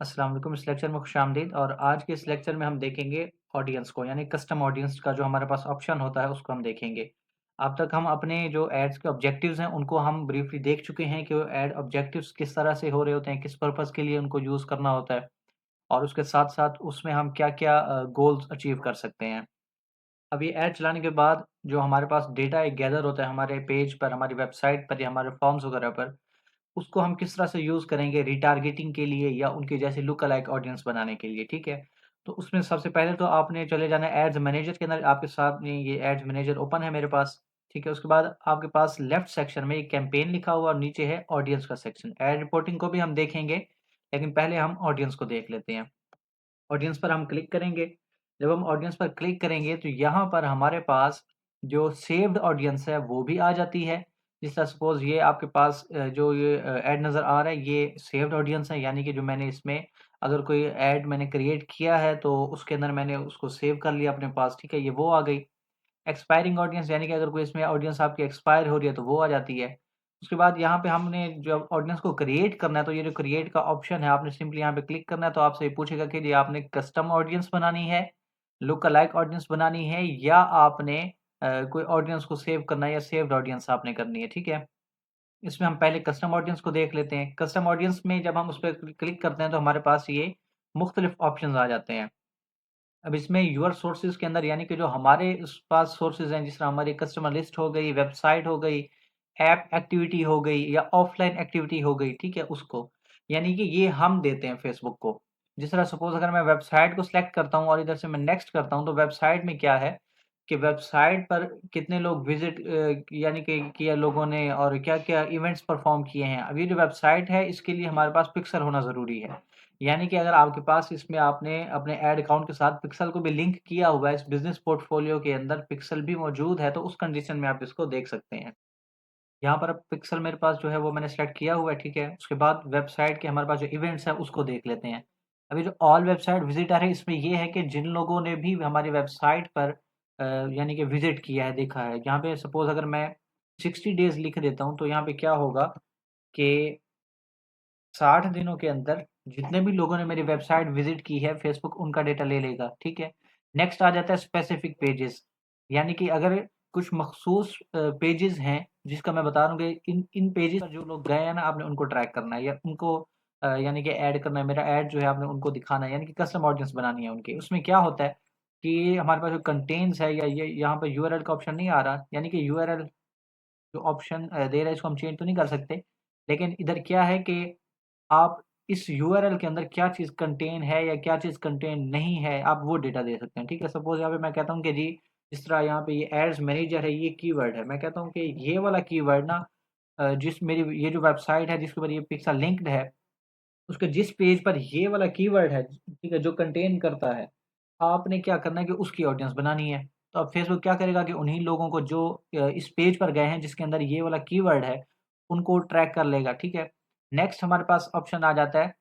अस्सलाम वालेकुम। इस लेक्चर में खुशामदीद। और आज के इस लेक्चर में हम देखेंगे ऑडियंस को, यानी कस्टम ऑडियंस का जो हमारे पास ऑप्शन होता है उसको हम देखेंगे। अब तक हम अपने जो एड्स के ऑब्जेक्टिव्स हैं उनको हम ब्रीफली देख चुके हैं कि वो एड ऑब्जेक्टिव्स किस तरह से हो रहे होते हैं, किस पर्पज़ के लिए उनको यूज़ करना होता है और उसके साथ-साथ उसमें हम क्या-क्या गोल्स अचीव कर सकते हैं। अब ये ऐड चलाने के बाद जो हमारे पास डेटा एक गैदर होता है हमारे पेज पर, हमारी वेबसाइट पर या हमारे फॉर्म्स वगैरह पर, उसको हम किस तरह से यूज़ करेंगे रिटारगेटिंग के लिए या उनके जैसे लुक अलाइक ऑडियंस बनाने के लिए, ठीक है? तो उसमें सबसे पहले तो आपने चले जाना है एड्स मैनेजर के अंदर। आपके सामने ये एड्स मैनेजर ओपन है मेरे पास, ठीक है? उसके बाद आपके पास लेफ्ट सेक्शन में एक कैंपेन लिखा हुआ और नीचे है ऑडियंस का सेक्शन। एड रिपोर्टिंग को भी हम देखेंगे, लेकिन पहले हम ऑडियंस को देख लेते हैं। ऑडियंस पर हम क्लिक करेंगे। जब हम ऑडियंस पर क्लिक करेंगे तो यहाँ पर हमारे पास जो सेव्ड ऑडियंस है वो भी आ जाती है। जिस तरह सपोज़ ये आपके पास जो ये ऐड नज़र आ रहा है ये सेव्ड ऑडियंस है, यानी कि जो मैंने इसमें अगर कोई ऐड मैंने क्रिएट किया है तो उसके अंदर मैंने उसको सेव कर लिया अपने पास, ठीक है? ये वो आ गई। एक्सपायरिंग ऑडियंस यानी कि अगर कोई इसमें ऑडियंस आपकी एक्सपायर हो रही है तो वो आ जाती है। उसके बाद यहाँ पे हमने जब ऑडियंस को क्रिएट करना है तो ये जो क्रिएट का ऑप्शन है आपने सिंपली यहाँ पे क्लिक करना है, तो आपसे ये पूछेगा कि जी आपने कस्टम ऑडियंस बनानी है, लुक अलाइक ऑडियंस बनानी है या आपने कोई ऑडियंस को सेव करना है या सेव्ड ऑडियंस आपने करनी है, ठीक है? इसमें हम पहले कस्टम ऑडियंस को देख लेते हैं। कस्टम ऑडियंस में जब हम उस पे क्लिक करते हैं तो हमारे पास ये मुख्तलिफ ऑप्शंस आ जाते हैं। अब इसमें यूअर सोर्सेज़ के अंदर यानी कि जो हमारे उस पास सोर्सेज़ हैं, जिस तरह हमारी कस्टमर लिस्ट हो गई, वेबसाइट हो गई, ऐप एक्टिविटी हो गई या ऑफ़लाइन एक्टिविटी हो गई, ठीक है? उसको, यानी कि ये हम देते हैं फ़ेसबुक को। जिस तरह सपोज़ अगर मैं वेबसाइट को सिलेक्ट करता हूँ और इधर से मैं नेक्स्ट करता हूँ, तो वेबसाइट में क्या है कि वेबसाइट पर कितने लोग विज़िट यानी कि किया लोगों ने और क्या-क्या इवेंट्स परफ़ॉर्म किए हैं। अब ये जो वेबसाइट है, इसके लिए हमारे पास पिक्सल होना ज़रूरी है। यानी कि अगर आपके पास इसमें आपने अपने ऐड अकाउंट के साथ पिक्सल को भी लिंक किया हुआ है, इस बिज़नेस पोर्टफ़ोलियो के अंदर पिक्सल भी मौजूद है, तो उस कंडीशन में आप इसको देख सकते हैं। यहाँ पर अब पिक्सल मेरे पास जो है वो मैंने सेलेक्ट किया हुआ है, ठीक है? उसके बाद वेबसाइट के हमारे पास जो इवेंट्स हैं उसको देख लेते हैं। अभी जो ऑल वेबसाइट विज़िटर है इसमें ये है कि जिन लोगों ने भी हमारी वेबसाइट पर यानी कि विज़िट किया है, देखा है। यहाँ पे सपोज़ अगर मैं 60 डेज़ लिख देता हूँ, तो यहाँ पे क्या होगा कि 60 दिनों के अंदर जितने भी लोगों ने मेरी वेबसाइट विज़िट की है, फ़ेसबुक उनका डेटा ले लेगा, ठीक है? नेक्स्ट आ जाता है स्पेसिफ़िक पेजेज़, यानी कि अगर कुछ मख़सूस पेजेज़ हैं, जिसका मैं बता रहा हूँ कि इन पेजेज़ पर जो लोग गए हैं ना, आपने उनको ट्रैक करना है या उनको यानी कि ऐड करना है। मेरा ऐड जो है आपने उनको दिखाना है, यानी कि कस्टम ऑडियंस बनानी है उनकी। उसमें क्या होता है कि हमारे पास जो कंटेन्स है या ये यहाँ पे यूआरएल का ऑप्शन नहीं आ रहा, यानी कि यूआरएल जो ऑप्शन दे रहा है इसको हम चेंज तो नहीं कर सकते। लेकिन इधर क्या है कि आप इस यूआरएल के अंदर क्या चीज़ कंटेन है या क्या चीज़ कंटेन नहीं है, आप वो डेटा दे सकते हैं, ठीक है? सपोज़ यहाँ पे मैं कहता हूँ कि जी, जिस तरह यहाँ पे ये एड्स मैनेजर है, ये कीवर्ड है। मैं कहता हूँ कि ये वाला कीवर्ड ना जिस मेरी ये जो वेबसाइट है जिसके ऊपर ये पिक्सल लिंक्ड है, उसके जिस पेज पर ये वाला कीवर्ड है, ठीक है, जो कंटेन करता है, आपने क्या करना है कि उसकी ऑडियंस बनानी है। तो अब फ़ेसबुक क्या करेगा कि उन्हीं लोगों को जो इस पेज पर गए हैं जिसके अंदर ये वाला कीवर्ड है, उनको ट्रैक कर लेगा, ठीक है? नेक्स्ट हमारे पास ऑप्शन आ जाता है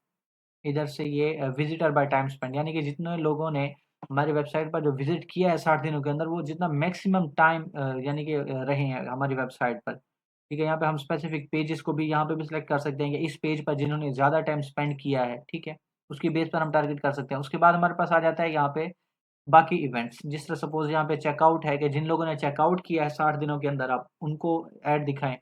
इधर से ये विज़िटर बाय टाइम स्पेंड, यानी कि जितने लोगों ने हमारी वेबसाइट पर जो विज़िट किया है 60 दिनों के अंदर, वो जितना मैक्सिमम टाइम यानी कि रहे हैं हमारी वेबसाइट पर। ठीक है, यहाँ पे हम स्पेसिफ़िक पेजेज़ को भी यहाँ पे भी सिलेक्ट कर सकते हैं कि इस पेज पर जिन्होंने ज़्यादा टाइम स्पेंड किया है, ठीक है? उसकी बेस पर हम टारगेट कर सकते हैं। उसके बाद हमारे पास आ जाता है यहाँ पे बाकी इवेंट्स, जिस तरह सपोज़ यहाँ पे चेकआउट है कि जिन लोगों ने चेकआउट किया है 60 दिनों के अंदर, आप उनको ऐड दिखाएँ।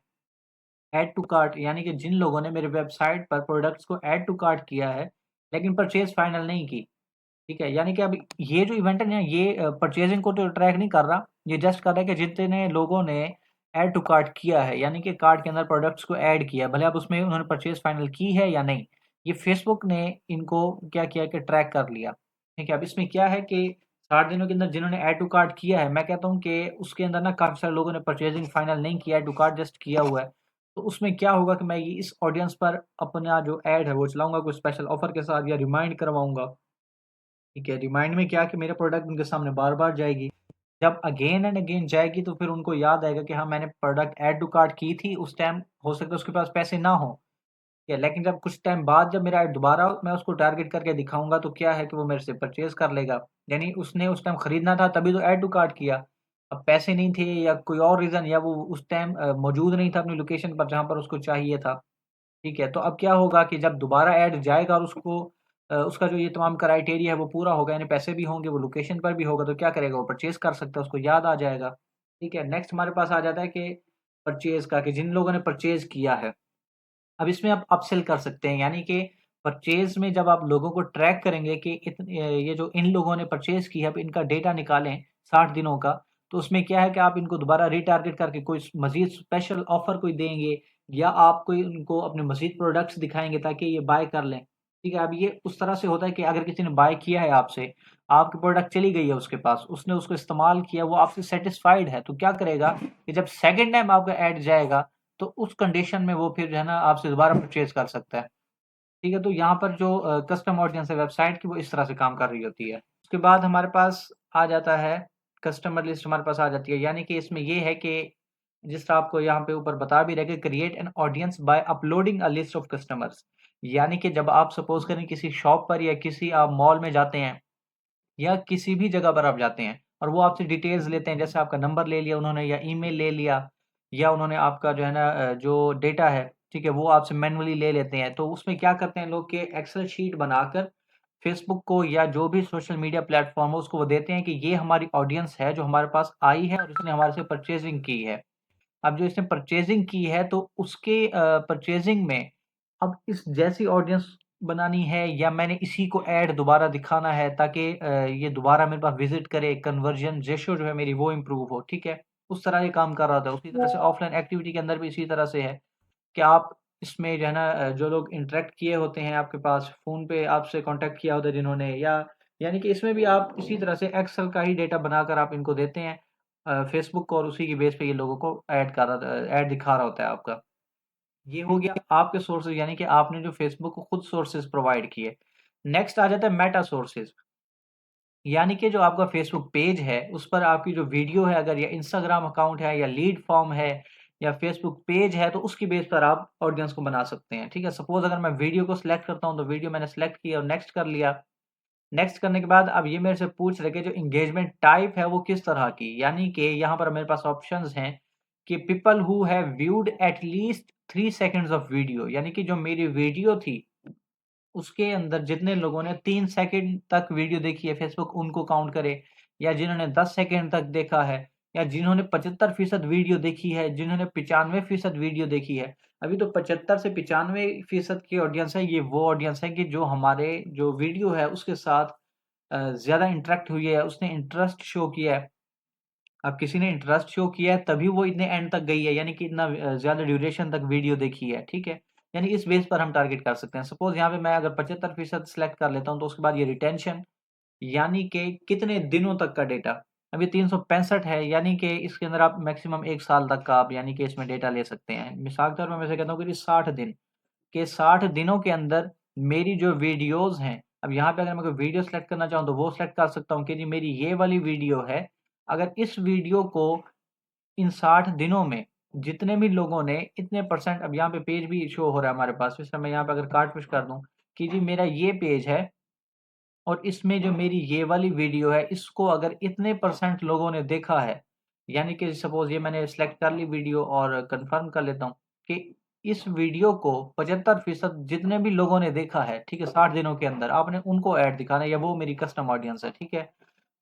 ऐड टू कार्ट यानी कि जिन लोगों ने मेरे वेबसाइट पर प्रोडक्ट्स को ऐड टू कार्ट किया है, लेकिन परचेज़ फाइनल नहीं की, ठीक है? यानी कि अब ये जो इवेंट है ना, ये परचेज़िंग को तो ट्रैक नहीं कर रहा, ये जस्ट कर रहा है कि जितने लोगों ने ऐड टू कार्ट किया है, यानी कि कार्ट के अंदर प्रोडक्ट्स को ऐड किया, भले आप उसमें उन्होंने परचेज़ फाइनल की है या नहीं, ये फेसबुक ने इनको क्या किया कि ट्रैक कर लिया, ठीक है? अब इसमें क्या है कि 60 दिनों के अंदर जिन्होंने ऐड टू कार्ट किया है, मैं कहता हूँ कि उसके अंदर ना काफ़ी सारे लोगों ने परचेज़िंग फाइनल नहीं किया है, ऐड टू कार्ट जस्ट किया हुआ है। तो उसमें क्या होगा कि मैं ये इस ऑडियंस पर अपना जो ऐड है वो चलाऊँगा कोई स्पेशल ऑफ़र के साथ या रिमाइंड करवाऊँगा। ठीक है, रिमाइंड में क्या कि मेरा प्रोडक्ट उनके सामने बार-बार जाएगी। जब अगेन एंड अगेन जाएगी तो फिर उनको याद आएगा कि हाँ, मैंने प्रोडक्ट ऐड टू कार्ट की थी, उस टाइम हो सकता है उसके पास पैसे ना हों। या लेकिन जब कुछ टाइम बाद जब मेरा ऐड दोबारा मैं उसको टारगेट करके दिखाऊँगा तो क्या है कि वो मेरे से परचेज़ कर लेगा। यानी उसने उस टाइम खरीदना था तभी तो ऐड टू कार्ट किया। अब पैसे नहीं थे या कोई और रीज़न या वो उस टाइम मौजूद नहीं था अपनी लोकेशन पर जहाँ पर उसको चाहिए था। ठीक है, तो अब क्या होगा कि जब दोबारा ऐड जाएगा और उसको उसका जो ये तमाम क्राइटेरिया है वो पूरा होगा, यानी पैसे भी होंगे, वो लोकेशन पर भी होगा, तो क्या करेगा वो परचेज़ कर सकता है, उसको याद आ जाएगा। ठीक है, नेक्स्ट हमारे पास आ जाता है कि परचेज़ का, कि जिन लोगों ने परचेज़ किया है। अब इसमें आप अपसेल कर सकते हैं, यानी कि परचेज़ में जब आप लोगों को ट्रैक करेंगे कि ये जो इन लोगों ने परचेज़ की है, अब इनका डेटा निकालें 60 दिनों का, तो उसमें क्या है कि आप इनको दोबारा रीटारगेट करके कोई मज़ीद स्पेशल ऑफ़र कोई देंगे, या आप कोई उनको अपने मज़ीद प्रोडक्ट्स दिखाएँगे ताकि ये बाय कर लें। ठीक है, अब ये उस तरह से होता है कि अगर किसी ने बाय किया है आपसे, आपकी प्रोडक्ट चली गई है उसके पास, उसने उसको इस्तेमाल किया, वो आपसे सैटिस्फाइड है, तो क्या करेगा कि जब सेकंड टाइम आपका ऐड जाएगा, तो उस कंडीशन में वो फिर जो है ना आपसे दोबारा परचेज़ कर सकता है। ठीक है, तो यहाँ पर जो कस्टम ऑडियंस है वेबसाइट की, वो इस तरह से काम कर रही होती है। उसके बाद हमारे पास आ जाता है कस्टमर लिस्ट, हमारे पास आ जाती है, यानी कि इसमें ये है कि जिस तरह आपको यहाँ पे ऊपर बता भी रहे कि create an audience by uploading a list of customers. यानी कि जब आप सपोज़ करें किसी शॉप पर या किसी आप मॉल में जाते हैं, या किसी भी जगह पर आप जाते हैं और वो आपसे डिटेल्स लेते हैं, जैसे आपका नंबर ले लिया उन्होंने, या ईमेल ले लिया, या उन्होंने आपका जो है ना जो डेटा है, ठीक है, वो आपसे मैन्युअली ले लेते हैं। तो उसमें क्या करते हैं लोग कि एक्सेल शीट बनाकर फेसबुक को या जो भी सोशल मीडिया प्लेटफ़ॉर्म है उसको वो देते हैं कि ये हमारी ऑडियंस है जो हमारे पास आई है और उसने हमारे से परचेज़िंग की है। अब जो इसने परचेज़िंग की है तो उसके परचेज़िंग में अब इस जैसी ऑडियंस बनानी है, या मैंने इसी को ऐड दोबारा दिखाना है ताकि ये दोबारा मेरे पास विज़िट करे, कन्वर्जन रेशियो जो है मेरी वो इम्प्रूव हो, ठीक है? उस तरह ये काम कर रहा था। उसी तरह से ऑफ़लाइन एक्टिविटी के अंदर भी इसी तरह से है कि आप इसमें जो है ना जो लोग इंटरैक्ट किए होते हैं आपके पास, फ़ोन पे आपसे कॉन्टैक्ट किया होता है जिन्होंने, या यानी कि इसमें भी आप इसी तरह से एक्सेल का ही डेटा बनाकर आप इनको देते हैं फ़ेसबुक को, और उसी की बेस पे ये लोगों को ऐड दिखा रहा होता है आपका। ये हो गया आपके सोर्सेज़, यानी कि आपने जो फ़ेसबुक को खुद सोर्सेज़ प्रोवाइड किए। नेक्स्ट आ जाता है मेटा सोर्सेज़, यानी कि जो आपका फ़ेसबुक पेज है, उस पर आपकी जो वीडियो है अगर, या इंस्टाग्राम अकाउंट है, या लीड फ़ॉर्म है, या फ़ेसबुक पेज है, तो उसकी बेस पर आप ऑडियंस को बना सकते हैं, ठीक है? सपोज़ अगर मैं वीडियो को सिलेक्ट करता हूँ, तो वीडियो मैंने सिलेक्ट किया और नेक्स्ट कर लिया। नेक्स्ट करने के बाद अब ये मेरे से पूछ रहे कि जो एंगेजमेंट टाइप है वो किस तरह की, यानी कि यहाँ पर मेरे पास ऑप्शंस हैं कि people who have viewed at least 3 seconds of video, यानी कि जो मेरी वीडियो थी उसके अंदर जितने लोगों ने 3 सेकंड तक वीडियो देखी है फेसबुक उनको काउंट करे, या जिन्होंने 10 सेकंड तक देखा है, या जिन्होंने 75% वीडियो देखी है, जिन्होंने 95% वीडियो देखी है। अभी तो 75 से 95% की ऑडियंस है, ये वो ऑडियंस है कि जो हमारे जो वीडियो है उसके साथ ज़्यादा इंटरैक्ट हुई है, उसने इंटरेस्ट शो किया है। अब किसी ने इंटरेस्ट शो किया है तभी वो इतने एंड तक गई है, यानी कि इतना ज़्यादा ड्यूरेशन तक वीडियो देखी है, ठीक है? यानी इस बेस पर हम टारगेट कर सकते हैं। सपोज़ यहाँ पे मैं अगर 75% सिलेक्ट कर लेता हूँ, तो उसके बाद ये रिटेंशन, यानी कि कितने दिनों तक का डेटा। अब ये 365 है, यानी कि इसके अंदर आप मैक्सिमम 1 साल तक का आप यानी कि इसमें डेटा ले सकते हैं। मिसाल के तौर पे मैं ऐसे कहता हूँ कि जी 60 दिन, के 60 दिनों के अंदर मेरी जो वीडियोज़ हैं, अब यहाँ पे अगर मैं कोई वीडियो सेलेक्ट करना चाहूँ तो वो सेलेक्ट कर सकता हूँ कि जी मेरी ये वाली वीडियो है। अगर इस वीडियो को इन 60 दिनों में जितने भी लोगों ने इतने परसेंट, अब यहाँ पे पेज भी शो हो रहा है हमारे पास, इसमें मैं यहाँ पे अगर कार्ट पुश कर दूँ कि जी मेरा ये पेज है और इसमें जो मेरी ये वाली वीडियो है, इसको अगर इतने परसेंट लोगों ने देखा है, यानी कि सपोज़ ये मैंने सेलेक्ट कर ली वीडियो और कन्फर्म कर लेता हूँ कि इस वीडियो को 75% जितने भी लोगों ने देखा है, ठीक है? 60 दिनों के अंदर आपने उनको ऐड दिखाना है, या वो मेरी कस्टम ऑडियंस है, ठीक है?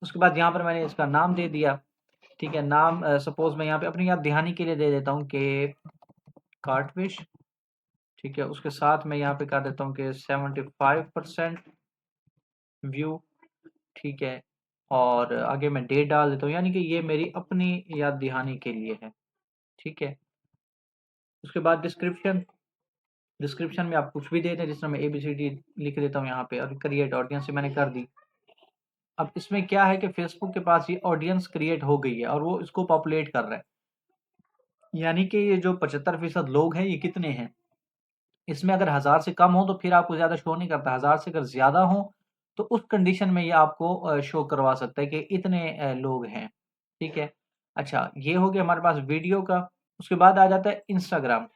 उसके बाद यहाँ पर मैंने इसका नाम दे दिया, ठीक है? नाम सपोज़ मैं यहाँ पे अपनी याद दहानी के लिए दे देता हूँ कि कार्टविश, ठीक है? उसके साथ मैं यहाँ पे कर देता हूँ कि 75% व्यू, ठीक है? और आगे मैं डेट डाल देता हूँ, यानी कि ये मेरी अपनी याद दहानी के लिए है, ठीक है? उसके बाद डिस्क्रिप्शन, डिस्क्रिप्शन में आप कुछ भी दे दें, जिस तरह मैं एबीसीडी लिख देता हूँ यहाँ पे, और क्रिएट ऑडियंस से मैंने कर दी। अब इसमें क्या है कि फेसबुक के पास ये ऑडियंस क्रिएट हो गई है और वो इसको पॉपुलेट कर रहा है। यानी कि ये जो 75% लोग हैं, ये कितने हैं? इसमें अगर 1000 से कम हो तो फिर आपको ज़्यादा शो नहीं करता, 1000 से अगर ज़्यादा हो तो उस कंडीशन में ये आपको शो करवा सकता है कि इतने लोग हैं, ठीक है? अच्छा, ये हो गया हमारे पास वीडियो का। उसके बाद आ जाता है इंस्टाग्राम।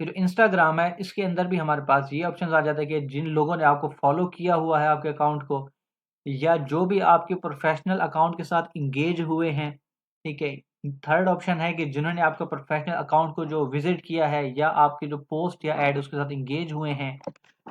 फिर इंस्टाग्राम है, इसके अंदर भी हमारे पास ये ऑप्शंस आ जाता है कि जिन लोगों ने आपको फ़ॉलो किया हुआ है आपके अकाउंट को, या जो भी आपके प्रोफ़ेशनल अकाउंट के साथ एंगेज हुए हैं, ठीक है? थर्ड ऑप्शन है कि जिन्होंने आपका प्रोफेशनल अकाउंट को जो विजिट किया है या आपके जो पोस्ट या ऐड उसके साथ एंगेज हुए हैं,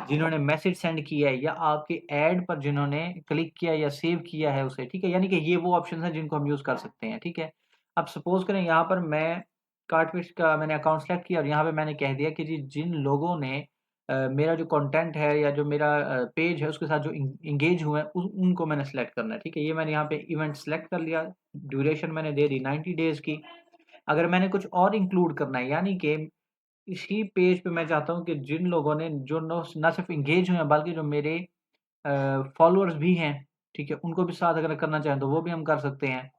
जिन्होंने मैसेज सेंड किया है या आपके ऐड पर जिन्होंने क्लिक किया या सेव किया है उसे, ठीक है? यानी कि ये वो ऑप्शंस हैं जिनको हम यूज़ कर सकते हैं, ठीक है? अब सपोज़ करें यहाँ पर मैं कार्टविश का मैंने अकाउंट सेलेक्ट किया और यहाँ पे मैंने कह दिया कि जी जिन लोगों ने मेरा जो कंटेंट है या जो मेरा पेज है उसके साथ जो एंगेज हुए हैं उनको मैंने सेलेक्ट करना है, ठीक है? ये मैंने यहाँ पे इवेंट सेलेक्ट कर लिया, ड्यूरेशन मैंने दे दी 90 डेज़ की। अगर मैंने कुछ और इंक्लूड करना है यानी कि इसी पेज पे मैं चाहता हूँ कि जिन लोगों ने जो नो ना सिर्फ़ एंगेज हुए हैं बल्कि जो मेरे फॉलोअर्स भी हैं, ठीक है? उनको भी साथ अगर करना चाहें तो वो भी हम कर सकते हैं।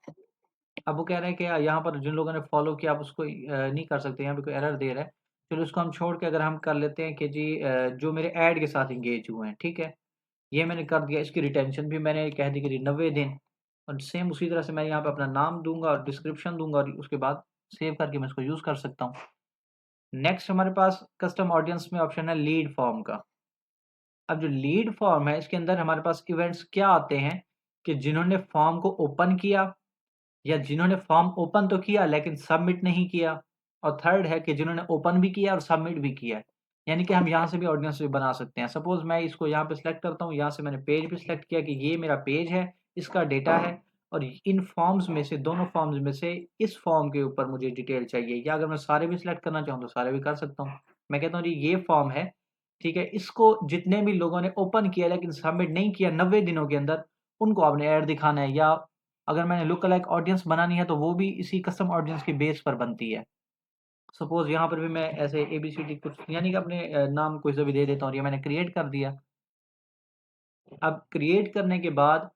अब वो कह रहे हैं कि यहाँ पर जिन लोगों ने फॉलो किया आप उसको नहीं कर सकते, यहाँ पे कोई एरर दे रहा है। चलो इसको हम छोड़ के अगर हम कर लेते हैं कि जी जो मेरे ऐड के साथ एंगेज हुए हैं, ठीक है? ये मैंने कर दिया, इसकी रिटेंशन भी मैंने कह दी कि जी 90 दिन और सेम उसी तरह से मैं यहाँ पे अपना नाम दूँगा और डिस्क्रिप्शन दूँगा और उसके बाद सेव करके मैं इसको यूज़ कर सकता हूँ। नेक्स्ट हमारे पास कस्टम ऑडियंस में ऑप्शन है लीड फॉर्म का। अब जो लीड फॉर्म है इसके अंदर हमारे पास इवेंट्स क्या आते हैं कि जिन्होंने फॉर्म को ओपन किया या जिन्होंने फॉर्म ओपन तो किया लेकिन सबमिट नहीं किया और थर्ड है कि जिन्होंने ओपन भी किया और सबमिट भी किया है। यानी कि हम यहाँ से भी ऑडियंस भी बना सकते हैं। सपोज़ मैं इसको यहाँ पे सिलेक्ट करता हूँ, यहाँ से मैंने पेज भी सिलेक्ट किया कि ये मेरा पेज है, इसका डेटा है और इन फॉर्म्स में से दोनों फॉर्म्स में से इस फॉर्म के ऊपर मुझे डिटेल चाहिए या अगर मैं सारे भी सिलेक्ट करना चाहूँ तो सारे भी कर सकता हूँ। मैं कहता हूँ जी ये फॉर्म है, ठीक है? इसको जितने भी लोगों ने ओपन किया लेकिन सबमिट नहीं किया 90 दिनों के अंदर, उनको आपने ऐड दिखाना है या अगर मैंने लुक अलाइक ऑडियंस बनानी है तो वो भी इसी कस्टम ऑडियंस के बेस पर बनती है। सपोज़ यहाँ पर भी मैं ऐसे एबीसीडी कुछ यानी कि अपने नाम कोई सा भी दे देता हूँ और ये मैंने क्रिएट कर दिया। अब क्रिएट करने के बाद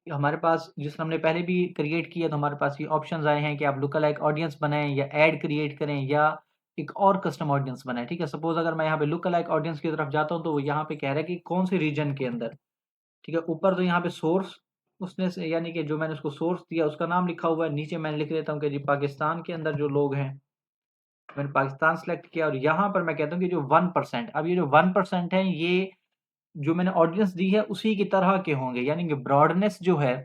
हमारे पास जिस हमने पहले भी क्रिएट किया तो हमारे पास ये ऑप्शंस आए हैं कि आप लुक अलाइक ऑडियंस बनाएँ या ऐड क्रिएट करें या एक और कस्टम ऑडियंस बनाएँ, ठीक है? सपोज़ अगर मैं यहाँ पे लुक अलाइक ऑडियंस की तरफ जाता हूँ तो वो यहाँ पे कह रहा है कि कौन से रीजन के अंदर, ठीक है? ऊपर तो यहाँ पे सोर्स उसने से यानी कि जो मैंने उसको सोर्स दिया उसका नाम लिखा हुआ है, नीचे मैं लिख देता हूँ कि जी पाकिस्तान के अंदर जो लोग हैं, मैंने पाकिस्तान सेलेक्ट किया और यहाँ पर मैं कहता हूँ कि जो 1% अब ये जो 1% है ये जो मैंने ऑडियंस दी है उसी की तरह के होंगे, यानी कि ब्रॉडनेस जो है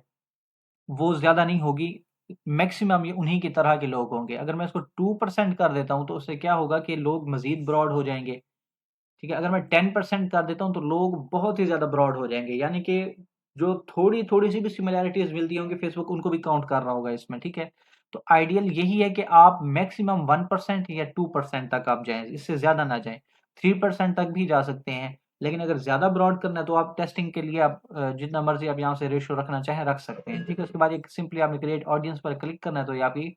वो ज़्यादा नहीं होगी, मैक्सिमम ये उन्हीं की तरह के लोग होंगे। अगर मैं इसको 2% कर देता हूँ तो उससे क्या होगा कि लोग मज़ीद ब्रॉड हो जाएँगे, ठीक है? अगर मैं 10% कर देता हूँ तो लोग बहुत ही ज़्यादा ब्रॉड हो जाएँगे, यानी कि जो थोड़ी-थोड़ी सी भी सिमिलैरिटीज़ मिलती होंगी फेसबुक उनको भी काउंट कर रहा होगा इसमें, ठीक है? तो आइडियल यही है कि आप मैक्सिमम 1% या 2% तक आप जाएँ, इससे ज़्यादा ना जाएँ। 3% तक भी जा सकते हैं, लेकिन अगर ज़्यादा ब्रॉड करना है तो आप टेस्टिंग के लिए आप जितना मर्ज़ी आप यहाँ से रेशियो रखना चाहें रख सकते हैं, ठीक है? उसके बाद एक सिंपली आपने क्रिएट ऑडियंस पर क्लिक करना है तो ये आपकी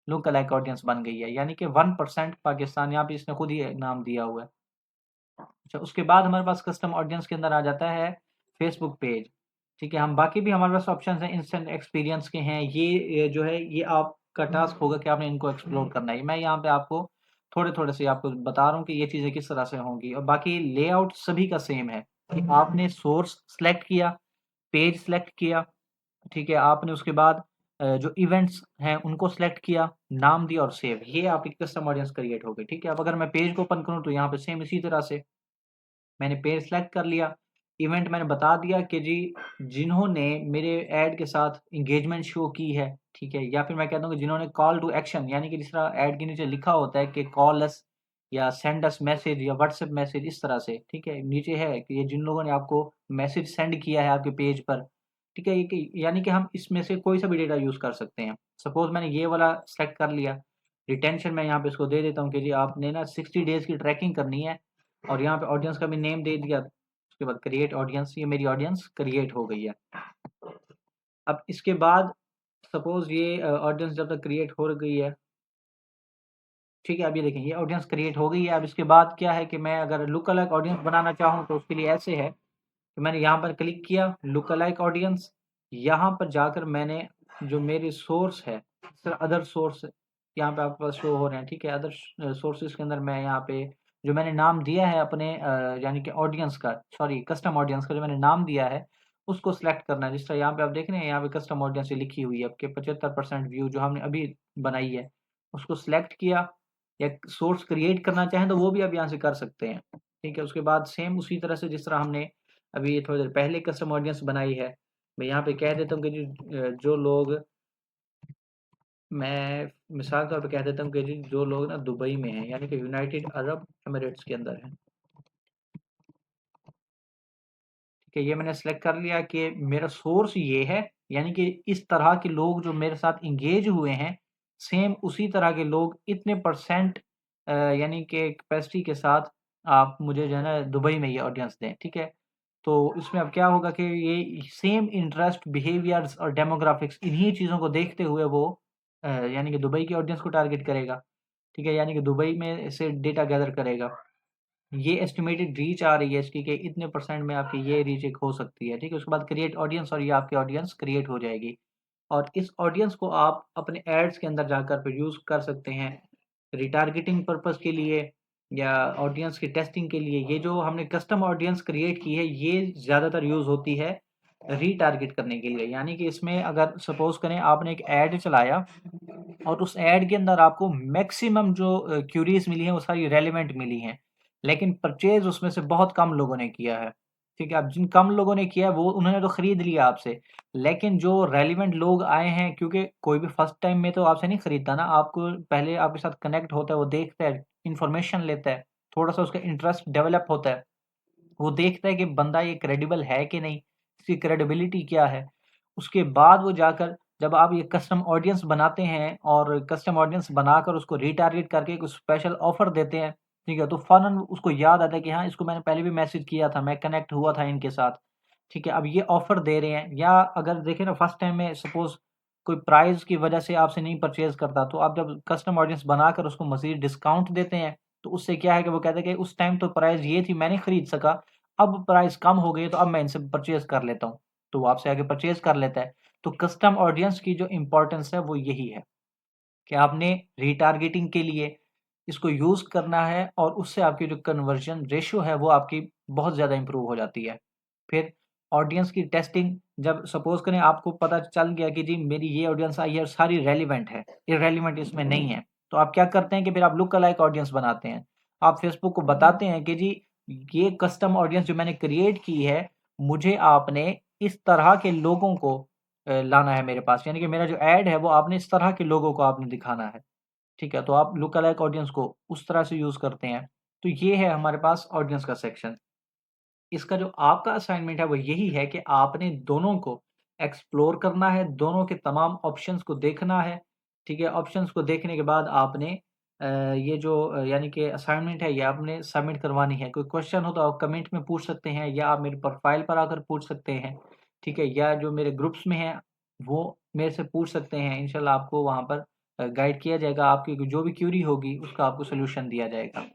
लुक अलाइक ऑडियंस बन गई है, यानी कि 1% पाकिस्तान यहाँ पे इसने खुद ही नाम दिया हुआ है। अच्छा, उसके बाद हमारे पास कस्टम ऑडियंस के अंदर आ जाता है फेसबुक पेज, ठीक है? हम बाकी भी हमारे पास ऑप्शंस हैं इंस्टेंट एक्सपीरियंस के हैं, ये जो है ये आपका टास्क होगा कि आपने इनको एक्सप्लोर करना है। मैं यहाँ पे आपको थोड़े-थोड़े से आपको बता रहा हूँ कि ये चीज़ें किस तरह से होंगी और बाकी लेआउट सभी का सेम है कि आपने सोर्स सेलेक्ट किया, पेज सेलेक्ट किया, ठीक है? आपने उसके बाद जो इवेंट्स हैं उनको सेलेक्ट किया, नाम दिया और सेव, ये आपकी कस्टम ऑडियंस क्रिएट हो गई, ठीक है? अब अगर मैं पेज को ओपन करूँ तो यहाँ पे सेम इसी तरह से मैंने पेज सेलेक्ट कर लिया, इवेंट मैंने बता दिया कि जी जिन्होंने मेरे ऐड के साथ एंगेजमेंट शो की है, ठीक है? या फिर मैं कहता हूँ कि जिन्होंने कॉल टू एक्शन यानी कि जिस तरह ऐड के नीचे लिखा होता है कि कॉल अस या सेंड अस मैसेज या व्हाट्सएप मैसेज इस तरह से, ठीक है? नीचे है कि ये जिन लोगों ने आपको मैसेज सेंड किया है आपके पेज पर, ठीक है? ये कि यानी कि हम इसमें से कोई सा भी डेटा यूज़ कर सकते हैं। सपोज़ मैंने ये वाला सेलेक्ट कर लिया, रिटेंशन मैं यहाँ पे इसको दे देता हूँ कि जी आपने ना 60 डेज़ की ट्रैकिंग करनी है और यहाँ पे ऑडियंस का भी नेम दे दिया, उसके बाद क्रिएट ऑडियंस ये मेरी ऑडियंस क्रिएट हो गई है। अब इसके बाद सपोज़ ये ऑडियंस जब तक क्रिएट हो गई है, ठीक है, अब ये देखें ये ऑडियंस क्रिएट हो गई है। अब इसके बाद क्या है कि मैं अगर लुक अलाइक ऑडियंस बनाना चाहूँ तो उसके लिए ऐसे है कि मैंने यहाँ पर क्लिक किया लुक अलाइक ऑडियंस, यहाँ पर जाकर मैंने जो मेरे सोर्स है, सर अदर सोर्स यहाँ पे आपके पास शो हो रहे हैं, ठीक है? अदर सोर्सेज़ के अंदर मैं यहाँ पे जो मैंने नाम दिया है अपने यानी कि ऑडियंस का सॉरी कस्टम ऑडियंस का जो मैंने नाम दिया है, उसको सिलेक्ट करना है। जिस तरह यहाँ पे आप देख रहे हैं, यहाँ पे कस्टम ऑडियंस लिखी हुई है आपके 75% व्यू जो हमने अभी बनाई है, उसको सिलेक्ट किया या सोर्स क्रिएट करना चाहें तो वो भी आप यहाँ से कर सकते हैं, ठीक है? उसके बाद सेम उसी तरह से जिस तरह हमने अभी ये थोड़ी देर पहले कस्टम ऑडियंस बनाई है, मैं यहाँ पे कह देता हूँ कि जो जो लोग मैं मिसाल के तौर पे कह देता हूँ कि जी जो लोग ना दुबई में हैं, यानी कि यूनाइटेड अरब एमिरेट्स के अंदर हैं। ठीक है, ये मैंने सेलेक्ट कर लिया कि मेरा सोर्स ये है, यानी कि इस तरह के लोग जो मेरे साथ एंगेज हुए हैं, सेम उसी तरह के लोग इतने परसेंट यानी कि कैपेसिटी के साथ आप मुझे जो है ना दुबई में ये ऑडियंस दें, ठीक है? तो इसमें अब क्या होगा कि ये सेम इंटरेस्ट, बिहेवियर्स और डेमोग्राफिक्स इन्हीं चीज़ों को देखते हुए वो यानी कि दुबई की ऑडियंस को टारगेट करेगा, ठीक है? यानी कि दुबई में से डेटा गैदर करेगा। ये एस्टिमेटेड रीच आ रही है इसकी कि इतने परसेंट में आपकी ये रीच एक हो सकती है, ठीक है? उसके बाद क्रिएट ऑडियंस और ये आपकी ऑडियंस क्रिएट हो जाएगी और इस ऑडियंस को आप अपने एड्स के अंदर जाकर फिर यूज़ कर सकते हैं, रिटारगेटिंग पर्पज़ के लिए या ऑडियंस की टेस्टिंग के लिए। ये जो हमने कस्टम ऑडियंस क्रिएट की है, ये ज़्यादातर यूज़ होती है रीटारगेट करने के लिए। यानी कि इसमें अगर सपोज़ करें आपने एक ऐड चलाया और उस ऐड के अंदर आपको मैक्सिमम जो क्यूरीज़ मिली हैं, वो सारी रेलेवेंट मिली हैं। लेकिन परचेज़ उसमें से बहुत कम लोगों ने किया है। ठीक है? अब जिन कम लोगों ने किया है, वो उन्होंने तो खरीद लिया आपसे। लेकिन जो रेलेवेंट लोग आए हैं, क्योंकि कोई भी फर्स्ट टाइम में तो आपसे नहीं खरीदता ना, आपको पहले आपके साथ कनेक्ट होता है, वो देखता है, इन्फॉर्मेशन लेता है, थोड़ा-सा उसका इंटरेस्ट डेवलप होता है। वो देखता है कि बंदा ये क्रेडिबल है कि नहीं, इसकी क्रेडिबिलिटी क्या है। उसके बाद वो जाकर जब आप ये कस्टम ऑडियंस बनाते हैं और कस्टम ऑडियंस बनाकर उसको रीटारगेट करके कुछ स्पेशल ऑफ़र देते हैं, ठीक है? तो फ़ौरन उसको याद आता है कि हाँ, इसको मैंने पहले भी मैसेज किया था, मैं कनेक्ट हुआ था इनके साथ, ठीक है? अब ये ऑफ़र दे रहे हैं या अगर देखें ना फर्स्ट टाइम में सपोज़ कोई प्राइस की वजह से आपसे नहीं परचेज़ करता, तो आप जब कस्टम ऑडियंस बनाकर उसको मज़ीद डिस्काउंट देते हैं, तो उससे क्या है कि वो कहता है कि उस टाइम तो प्राइस ये थी, मैं नहीं खरीद सका, अब प्राइस कम हो गई है, तो अब मैं इनसे परचेज़ कर लेता हूँ। तो वो आपसे आके परचेज़ कर लेता है। तो कस्टम ऑडियंस की जो इम्पोर्टेंस है, वो यही है कि आपने रिटारगेटिंग के लिए इसको यूज़ करना है और उससे आपकी जो कन्वर्जन रेशियो है, वो आपकी बहुत ज़्यादा इम्प्रूव हो जाती है। फिर ऑडियंस की टेस्टिंग जब सपोज़ करें आपको पता चल गया कि जी मेरी ये ऑडियंस आई है और सारी रेलेवेंट है, इर्रेलेवेंट इसमें नहीं है। तो आप क्या करते हैं कि फिर आप लुक अलाइक ऑडियंस बनाते हैं। आप फेसबुक को बताते हैं कि जी ये कस्टम ऑडियंस जो मैंने क्रिएट की है, मुझे आपने इस तरह के लोगों को लाना है मेरे पास। यानी कि मेरा जो ऐड है वो आपने इस तरह के लोगों को आपने दिखाना है। ठीक है? तो आप लुक अलाइक ऑडियंस को उस तरह से यूज़ करते हैं। तो ये है हमारे पास ऑडियंस का सेक्शन। इसका जो आपका असाइनमेंट है वो यही है कि आपने दोनों को एक्सप्लोर करना है, दोनों के तमाम ऑप्शंस को देखना है, ठीक है? ऑप्शंस को देखने के बाद आपने ये जो यानी कि असाइनमेंट है ये आपने सबमिट करवानी है। कोई क्वेश्चन हो तो आप कमेंट में पूछ सकते हैं या आप मेरे प्रोफ़ाइल पर आकर पूछ सकते हैं, ठीक है? या जो मेरे ग्रुप्स में हैं, वो मेरे से पूछ सकते हैं। इंशाल्लाह आपको वहाँ पर गाइड किया जाएगा, आपकी जो भी क्वेरी होगी उसका आपको सॉल्यूशन दिया जाएगा।